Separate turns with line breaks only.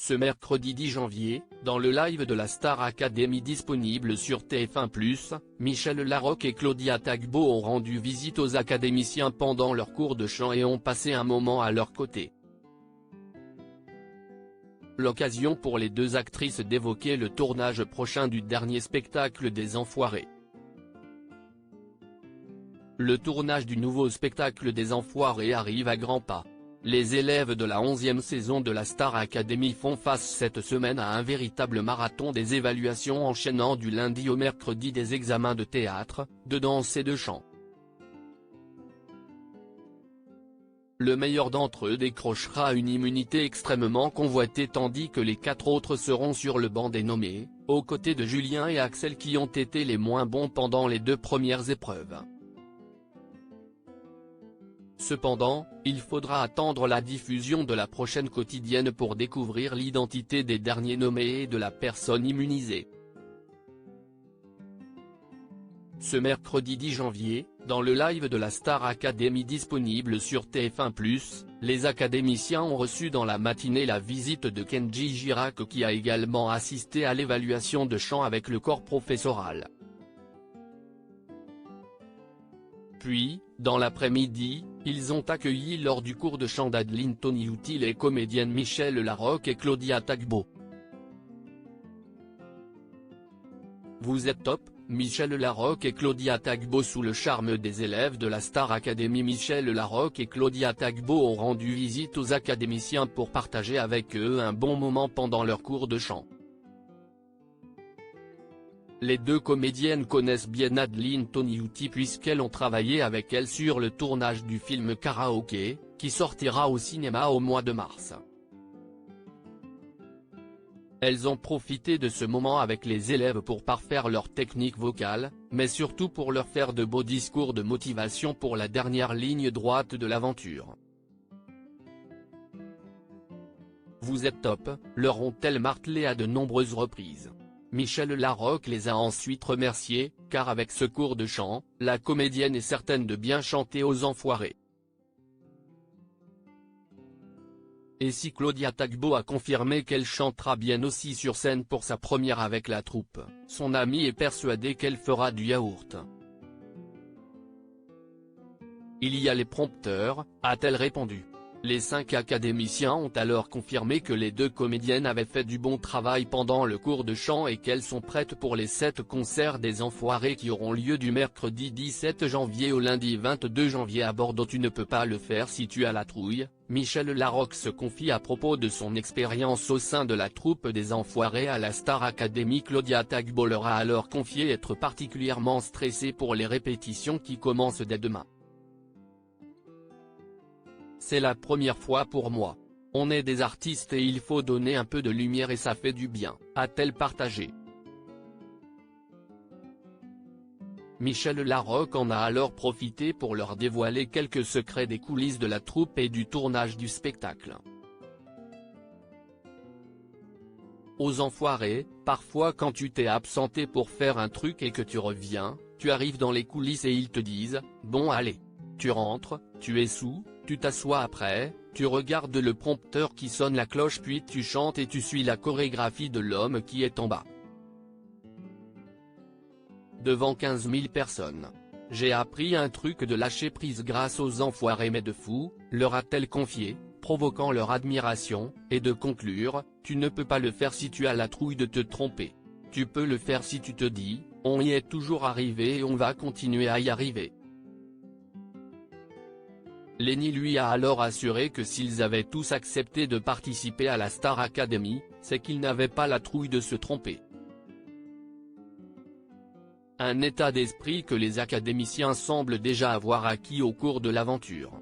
Ce mercredi 10 janvier, dans le live de la Star Academy disponible sur TF1+, Michel Larocque et Claudia Tagbo ont rendu visite aux académiciens pendant leur cours de chant et ont passé un moment à leur côté. L'occasion pour les deux actrices d'évoquer le tournage prochain du dernier spectacle des Enfoirés. Le tournage du nouveau spectacle des Enfoirés arrive à grands pas. Les élèves de la 11e saison de la Star Academy font face cette semaine à un véritable marathon des évaluations enchaînant du lundi au mercredi des examens de théâtre, de danse et de chant. Le meilleur d'entre eux décrochera une immunité extrêmement convoitée tandis que les 4 autres seront sur le banc des nommés, aux côtés de Julien et Axel qui ont été les moins bons pendant les 2 premières épreuves. Cependant, il faudra attendre la diffusion de la prochaine quotidienne pour découvrir l'identité des derniers nommés et de la personne immunisée. Ce mercredi 10 janvier, dans le live de la Star Academy disponible sur TF1+, les académiciens ont reçu dans la matinée la visite de Kenji Girac qui a également assisté à l'évaluation de chant avec le corps professoral. Puis, dans l'après-midi, ils ont accueilli lors du cours de chant d'Adeline Toniutti les comédiennes Michel Larocque et Claudia Tagbo. Vous êtes top, Michel Larocque et Claudia Tagbo. Sous le charme des élèves de la Star Academy, Michel Larocque et Claudia Tagbo ont rendu visite aux académiciens pour partager avec eux un bon moment pendant leur cours de chant. Les deux comédiennes connaissent bien Adeline Toniutti puisqu'elles ont travaillé avec elle sur le tournage du film Karaoké, qui sortira au cinéma au mois de mars. Elles ont profité de ce moment avec les élèves pour parfaire leur technique vocale, mais surtout pour leur faire de beaux discours de motivation pour la dernière ligne droite de l'aventure. Vous êtes top, leur ont-elles martelé à de nombreuses reprises. Michel Larocque les a ensuite remerciés, car avec ce cours de chant, la comédienne est certaine de bien chanter aux Enfoirés. Et si Claudia Tagbo a confirmé qu'elle chantera bien aussi sur scène pour sa première avec la troupe, son amie est persuadée qu'elle fera du yaourt. Il y a les prompteurs, a-t-elle répondu. Les 5 académiciens ont alors confirmé que les deux comédiennes avaient fait du bon travail pendant le cours de chant et qu'elles sont prêtes pour les 7 concerts des Enfoirés qui auront lieu du mercredi 17 janvier au lundi 22 janvier à Bordeaux. Tu ne peux pas le faire si tu as la trouille, Michel Larocque se confie à propos de son expérience au sein de la troupe des Enfoirés à la Star Academy. Claudia Tagbo leur a alors confié être particulièrement stressée pour les répétitions qui commencent dès demain. C'est la première fois pour moi. On est des artistes et il faut donner un peu de lumière et ça fait du bien, a-t-elle partagé. Michel Larocque en a alors profité pour leur dévoiler quelques secrets des coulisses de la troupe et du tournage du spectacle. Aux Enfoirés, parfois quand tu t'es absenté pour faire un truc et que tu reviens, tu arrives dans les coulisses et ils te disent « Bon allez ». Tu rentres, tu es sous, tu t'assois après, tu regardes le prompteur qui sonne la cloche puis tu chantes et tu suis la chorégraphie de l'homme qui est en bas. Devant 15 000 personnes. J'ai appris un truc de lâcher prise grâce aux Enfoirés mais de fou, leur a-t-elle confié, provoquant leur admiration, et de conclure, tu ne peux pas le faire si tu as la trouille de te tromper. Tu peux le faire si tu te dis, on y est toujours arrivé et on va continuer à y arriver. Lenny lui a alors assuré que s'ils avaient tous accepté de participer à la Star Academy, c'est qu'ils n'avaient pas la trouille de se tromper. Un état d'esprit que les académiciens semblent déjà avoir acquis au cours de l'aventure.